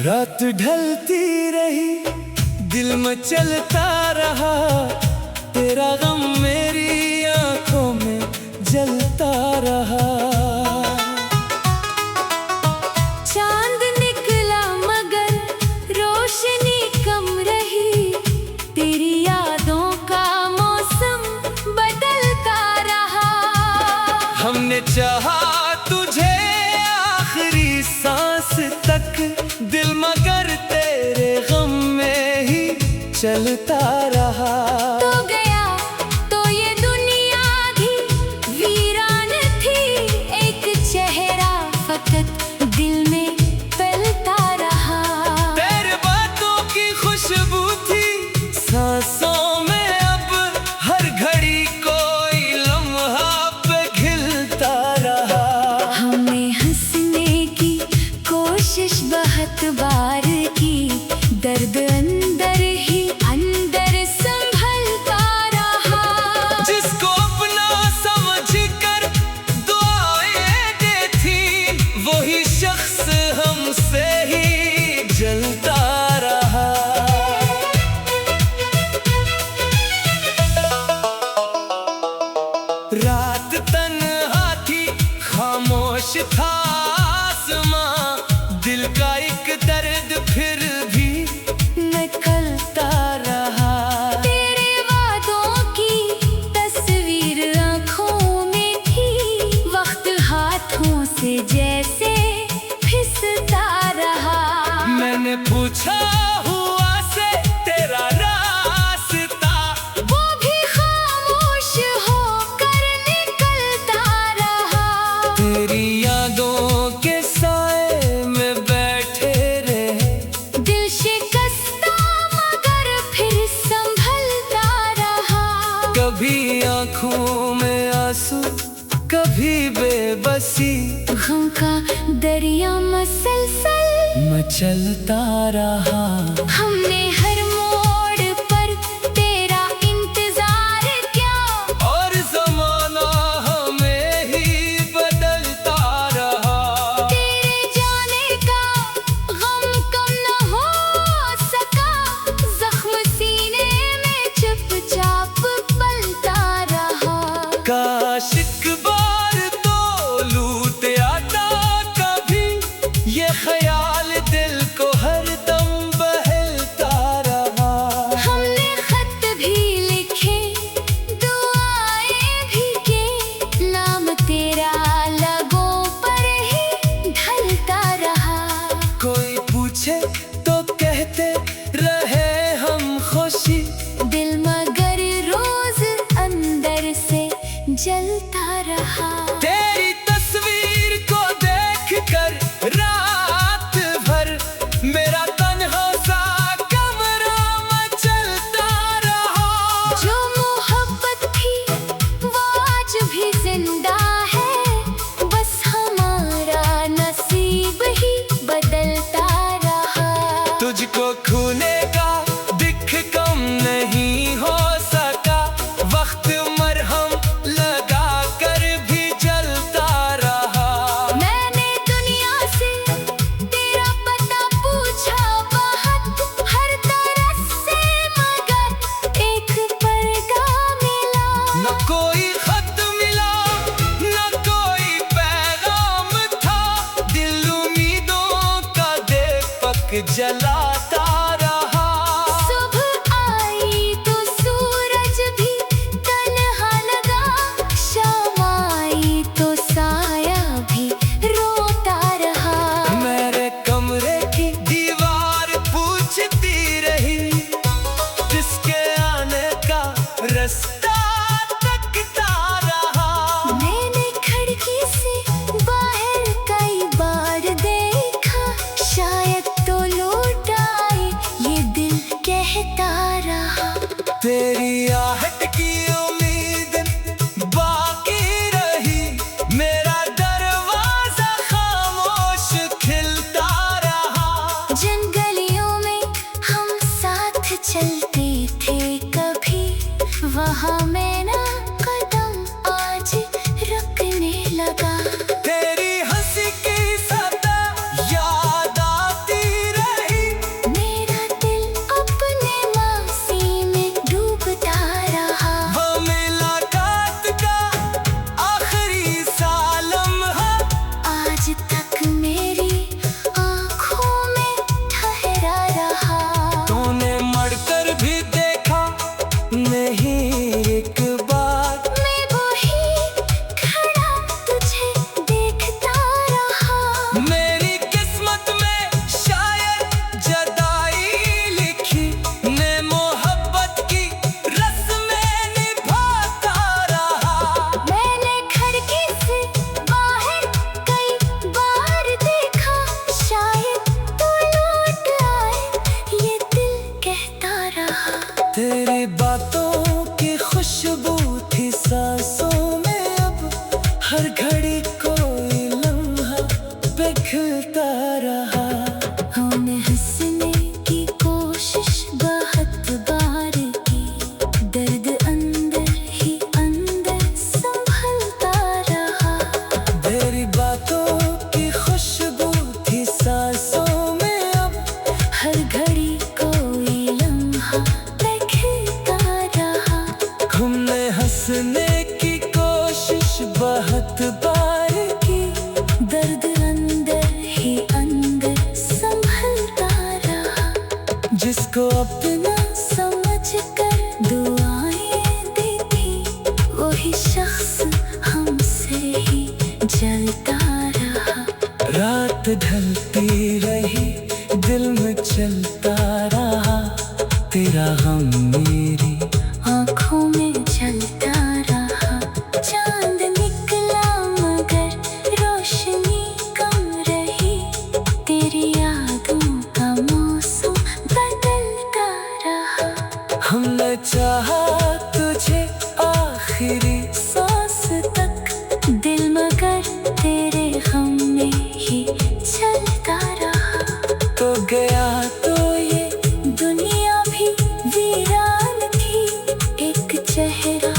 रात ढलती रही, दिल में चलता रहा, तेरा गम मेरी आंखों में जलता रहा। चांद निकला मगर रोशनी कम रही, तेरी यादों का मौसम बदलता रहा। हमने चाहा तुझे आखिरी सांस तक, दिल मगर तेरे गम में ही चलता रहा। तो गया तो ये दुनिया भी वीरान थी, एक चेहरा फकत दिल में पलता रहा। तेरे बातों की खुशबू थी सांसों में, अब हर घड़ी कोई लम्हा पे खिलता रहा। हमने हंसने की कोशिश बहुत बार की, दर्द अंदर ही अंदर संभलता रहा। जिसको अपना समझकर दुआएं दी थी, वही शख्स हमसे ही जलता रहा। रात तन्हा थी, खामोश था आसमां, दिल का एक दर्द फिर भी निकलता रहा। तेरे वादों की तस्वीर आँखों में थी, वक्त हाथों से जैसे फिसलता रहा। मैंने पूछा हुआ से तेरा रास्ता, वो भी खामोश होकर निकलता रहा। तेरी यादों के साए में बैठे रहे, दिल शिकस्ता मगर फिर संभलता रहा। कभी आंखों में आंसू, कभी बेबसी, गम का दरिया मसलसल मचलता रहा। हमने हर मोड़ पर तेरा इंतजार किया, और ज़माना हमें ही बदलता रहा। तेरे जाने का गम कम न हो सका, जख्म सीने में चुपचाप पलता रहा। काश एक बार तो लूट आता कभी, ये ख्याल दिल को हरदम बहलता रहा। हमने खत भी लिखे, दुआएं भी की, नाम तेरा लगों पर ही ढलता रहा। कोई पूछे तो कहते रहे हम खुशी, दिल मगर रोज अंदर से जलता रहा। तेरी तस्वीर को देखकर रात भर मेरा तन्हा सा कमरा मचलता रहा। जो मोहब्बत थी वो आज भी जिंदा है, बस हमारा नसीब ही बदलता रहा। तुझको खूने का दिख कम नहीं हो सका, वक्त मरहम लगा कर भी जलता रहा। मैंने दुनिया से तेरा पता पूछा बहुत, हर तरफ से मगर एक पर्दा मिला। न कोई खत मिला, न कोई पैगाम था, दिल उम्मीदों का दीपक जलाता रहा। सुबह आई तो सूरज भी तन्हा लगा, शाम आई तो साया भी रोता रहा। मेरे कमरे की दीवार पूछती रही, जिसके आने का रास्ता तकता सांसों में अब हर घड़ी कोई लम्हा बिखरता रहा। हमने हंसने की कोशिश बहुत बार की, दर्द अंदर ही अंदर संभलता रहा। तेरी बातों की खुशबू थी सांसों में अब हर घड़ी कोई लम्हा बिखरता रहा। हमने हंसने की कोशिश बहुत बार की, दर्द अंदर ही अंदर संभलता रहा। जिसको अपना समझ कर दुआएं दी थी, वही शख्स हमसे ही जलता रहा। रात ढलती रही, दिल में चलता रहा, तेरा गम मेरी आँखों में जलता रहा। चांद निकला मगर रोशनी कम रही, तेरी यादों का मौसम बदलता रहा। हमने चाहा तुझे आखिरी सांस तक, दिल मगर तेरे गम में ही चलता रहा। तो गया तो ये दुनिया भी वीरान थी, एक चेहरा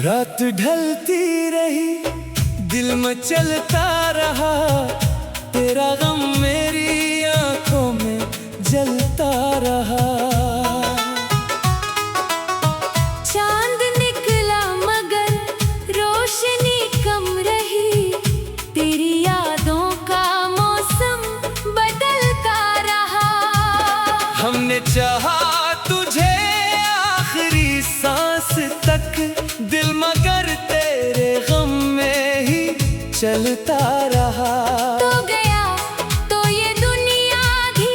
रात ढलती रही, दिल में चलता रहा, तेरा गम मेरी आंखों में जलता रहा। चांद निकला मगर रोशनी कम रही, तेरी यादों का मौसम बदलता रहा। हमने चाहा तुझे आखिरी सांस तक, दिल मगर तेरे गम में ही चलता रहा। तो गया तो ये दुनिया भी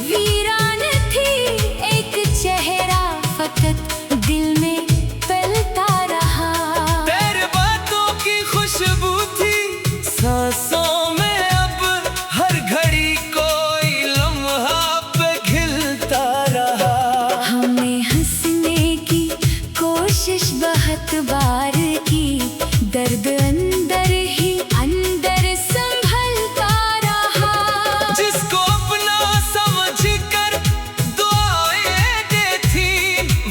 वीरान थी, एक चेहरा फकत दिल में पलता रहा। तेरे बातों की खुशबू थी सांसों में अब हर घड़ी कोई लम्हा पिघलता रहा। हमने हंसने की कोशिश बहुत बार की, दर्द अंदर ही अंदर संभलता रहा। जिसको अपना समझ कर दुआएं दी थी,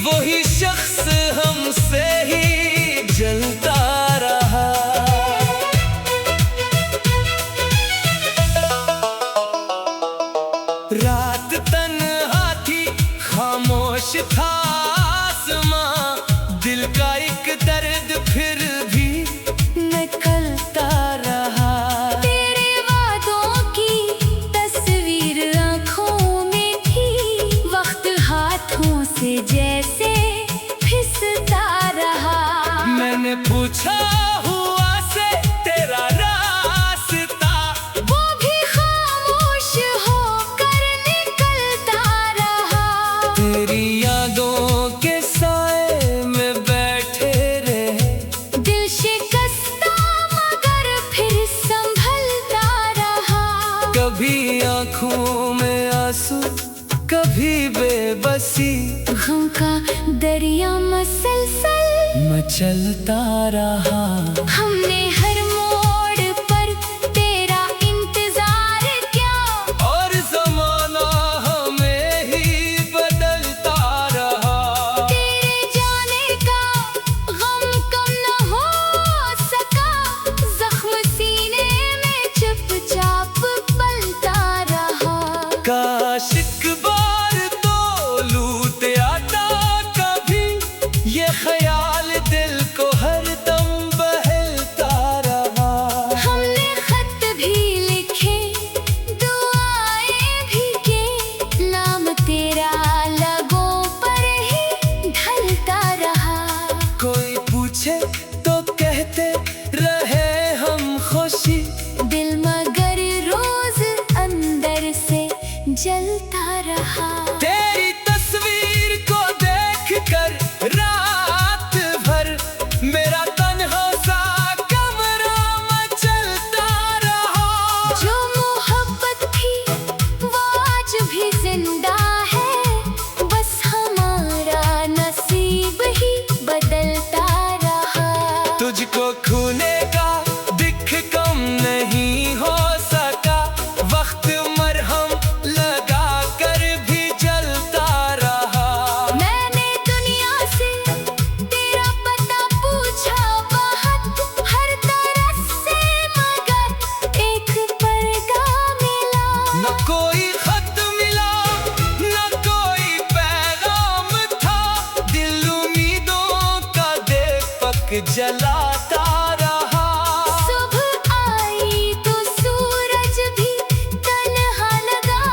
वही शख्स हमसे ही जलता रहा। रात तन्हा थी, खामोश था आसमां, दिल का एक दर्द फिर भी निकलता रहा। तेरे वादों की तस्वीर आँखों में थी, वक्त हाथों से जैसे फिसलता रहा। मैंने पूछा हुआ से तेरा रास्ता, वो भी खामोश होकर निकलता रहा। तेरी यादों के साए में बैठे रहे, दिल शिकस्ता मगर फिर संभलता रहा। कभी आंखों में आंसू, कभी बेबसी, गम का दरिया मसलसल मचलता रहा। हमने हर मोड़ पर तेरा इंतजार किया, और ज़माना हमें ही बदलता रहा। तेरे जाने का गम कम न हो सका, जख्म सीने में चुपचाप पलता रहा। काश एक बार तो लूट आता कभी, ये ख्याल दिल को हरदम बहलता रहा। जलता रहा। तेरी तस्वीर को देखकर रात भर मेरा तन्हा सा कमरा मचलता रहा। जो मोहब्बत थी वो आज भी जिंदा है, बस हमारा नसीब ही बदलता रहा। तुझको खूने का दिख कम नहीं हो सका, वक्त मरहम लगा कर भी जलता रहा। मैंने दुनिया से तेरा पता पूछा बहुत, हर तरफ से मगर एक परगा मिला। न कोई खत मिला न कोई पैगाम था, दिल उम्मीदों का दीपक जलाता रहा। सुबह आई तो सूरज भी तन्हा लगा,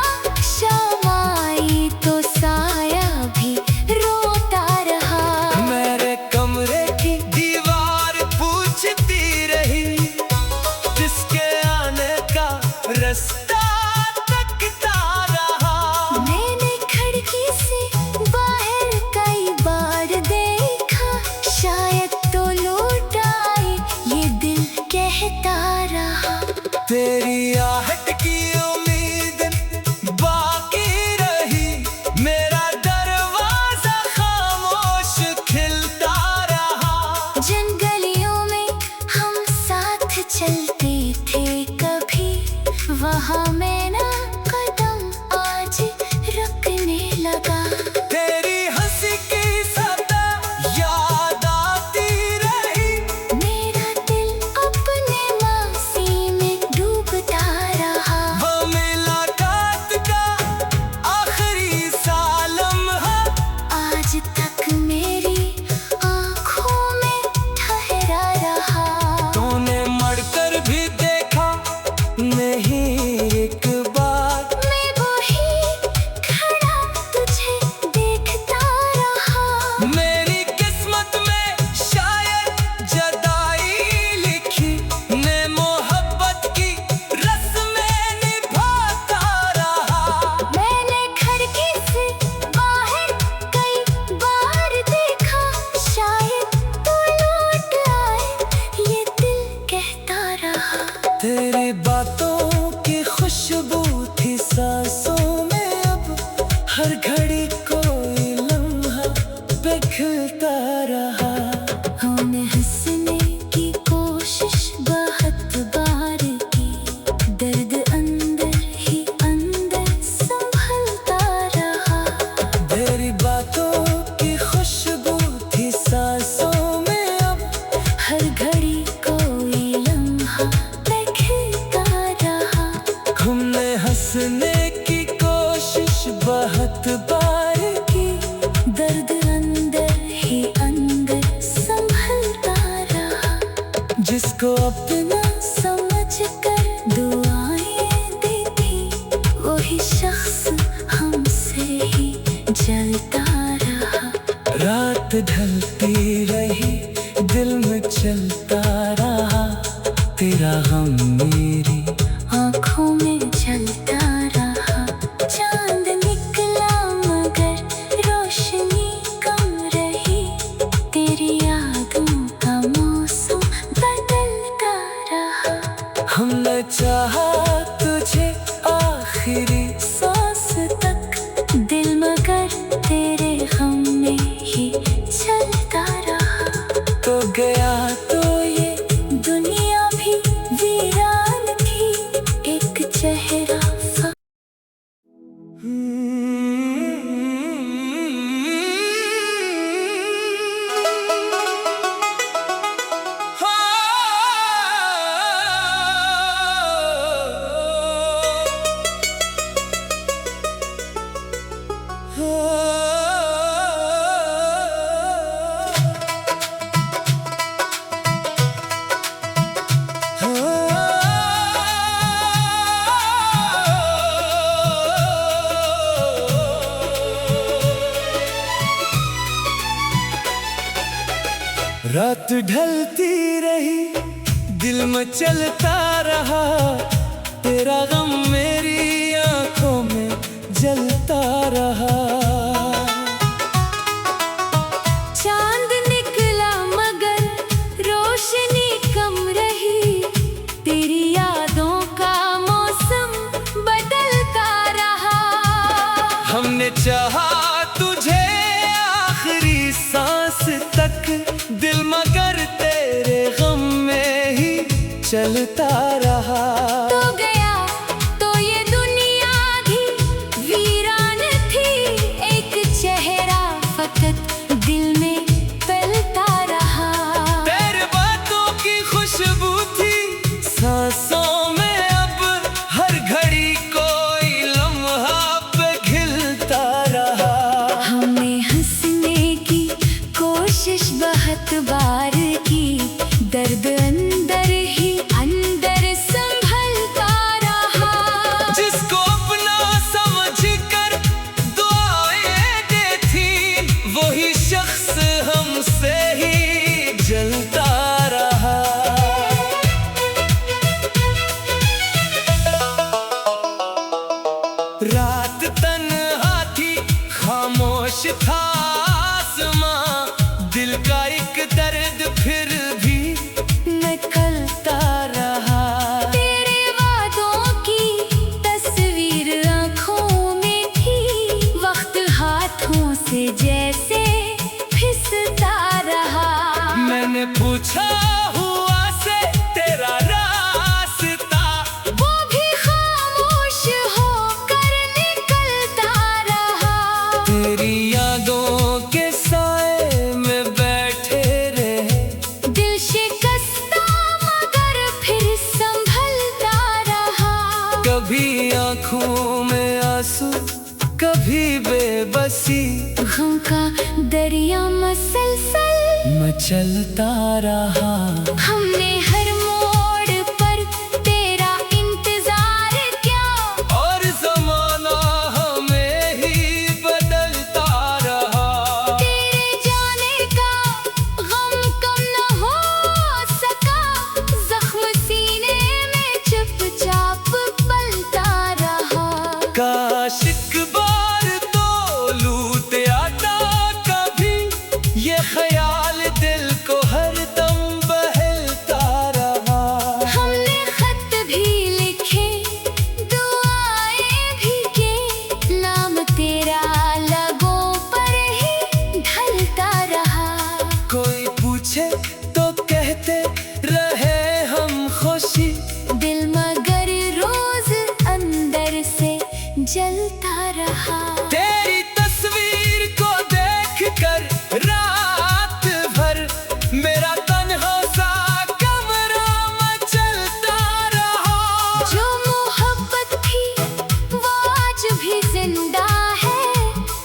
शाम आई तो साया भी रोता रहा। मेरे कमरे की दीवार पूछती रही, किसके आने का रास्ता तकता रहा। मैंने खिड़की से बाहर कई बार देखा, शायद तो लौट आए ये दिल कहता रहा। तेरी आहट की उम्मीद बाकी रही, मेरा दरवाजा खामोश खिलता रहा। जिन गलियों में हम साथ चलते थे कभी, वहाँ मेरा कदम आज रुकने लगा। तेरी हंसी की सदा याद आती रही, मेरा दिल अपने मासी में डूबता रहा। वो मुलाकात का आखिरी सा लम्हा आज तक मेरी आँखों में ठहरा रहा। तूने मड़कर भी देखा नहीं एक बार, मैं वही खड़ा तुझे देखता रहा। मेरी किस्मत में शायद जुदाई लिखी, मैं मोहब्बत की रस्में निभाता रहा। मैंने खिड़की से बाहर कई बार देखा, शायद तू लौट आए ये दिल कहता रहा। तेरी बातों की खुशबू थी सांसों में, अब हर घड़ी कोई लम्हा बिखरता रहा। हमने हंसने की कोशिश बहुत बार की, दर्द अंदर ही अंदर संभलता रहा। तेरी बातों की खुशबू थी सांसों में, अब हर घड़ी कोई लम्हा बिखरता रहा। हमने हंसने की कोशिश बहुत बार की, दर्द अंदर ही अंदर संभलता रहा। जिसको अपना समझ कर दुआएं दी थी, वही शख्स हमसे ही जलता रहा। रात ढलती रही, दिल में चलता रहा, तेरा गम मेरी आँखों में जलता रहा। चांद निकला मगर रोशनी कम रही, तेरी यादों का मौसम बदलता रहा। हमने चाहा तुझे आखिरी सांस तक दिल मगर तेरे गम में ही चलता रहा। तो गया तो ये दुनिया भी वीरान थी, एक चेहरा रात ढलती रही, दिल में चलता रहा, तेरा गम मेरी आंखों में जलता रहा। चांद निकला मगर रोशनी कम रही, तेरी यादों का मौसम बदलता रहा। हमने चाहा तुझे आखिरी सांस तक, दिल मगर तेरे गम में ही चलता रहा। तो गया तो ये दुनिया भी वीरान थी, एक चेहरा फकत दिल में पलता रहा। तेरे बातों की खुशबू थी सांसों में, अब हर घड़ी कोई लम्हा पे खिलता रहा। हमने हंसने की कोशिश बहुत बार की, दर्द अंदर ही अंदर संभलता रहा। जिसको अपना समझ कर दुआएं दी थी, वही शख्स हमसे ही जलता रहा। रात तन्हा थी, खामोश था आसमां, दिल का एक दर्द फिर भी निकलता रहा। तेरे वादों की तस्वीर आँखों में थी, वक्त हाथों से जैसे फिसलता रहा। मैंने पूछा हुआ से तेरा रास्ता, वो भी खामोश होकर निकलता रहा। तेरी यादों के साए में बैठे रहे, दिल शिकस्ता मगर फिर संभलता रहा। कभी आंखों में आंसू, कभी बेबसी, गम का दरिया मसलसल मचलता रहा। हमने हर मोड़ पर तेरा इंतजार किया, और ज़माना हमें ही बदलता रहा। तेरे जाने का गम कम न हो सका, जख्म सीने में चुपचाप पलता रहा। काश एक बार तो लूट आता कभी, ये ख्याल दिल को हरदम बहलता रहा। हमने खत भी लिखे, दुआएं भी की, नाम तेरा लगों पर ही ढलता रहा। कोई पूछे तो कहते रहे हम खुशी, दिल मगर रोज अंदर से जलता रहा। तेरी तस्वीर को देखकर रात भर मेरा तन्हा सा कमरा मचलता रहा। जो मोहब्बत थी वो आज भी जिंदा है,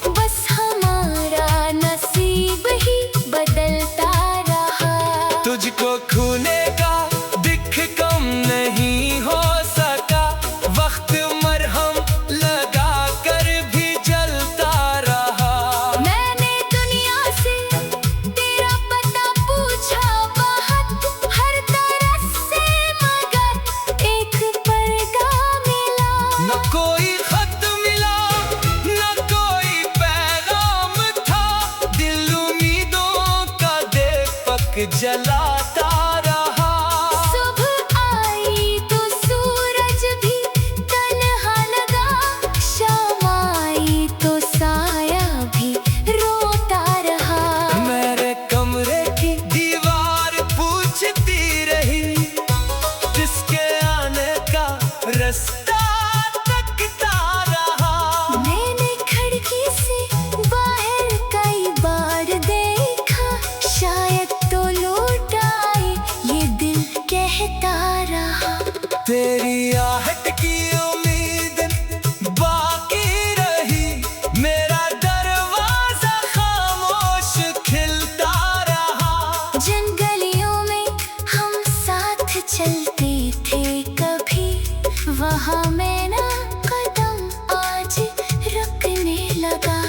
बस हमारा नसीब ही बदलता रहा। तुझको खूने का दिख कम नहीं हो सका, वक्त मरहम लगा कर भी जलता रहा। मैंने दुनिया से तेरा पता पूछा बहुत, हर तरफ से मगर एक पर्दा मिला। न कोई खत मिला, न कोई पैगाम था, दिल उम्मीदों का दीपक जलाता रहा। सुबह आई तो सूरज भी तन्हा लगा, शाम आई तो साया भी रोता रहा। मेरे कमरे की दीवार पूछती रही, जिसके आने का रास्ता तकता रहा। मैंने खिड़की से बाहर कई बार देखा, शायद तो लौट आए ये दिल कहता रहा। तेरी आहट की उम्मीद बाकी रही, मेरा दरवाजा खामोश खिलता रहा। जंगलियों में हम साथ चलते थे कभी, वहाँ मेरा कदम आज रुकने लगा।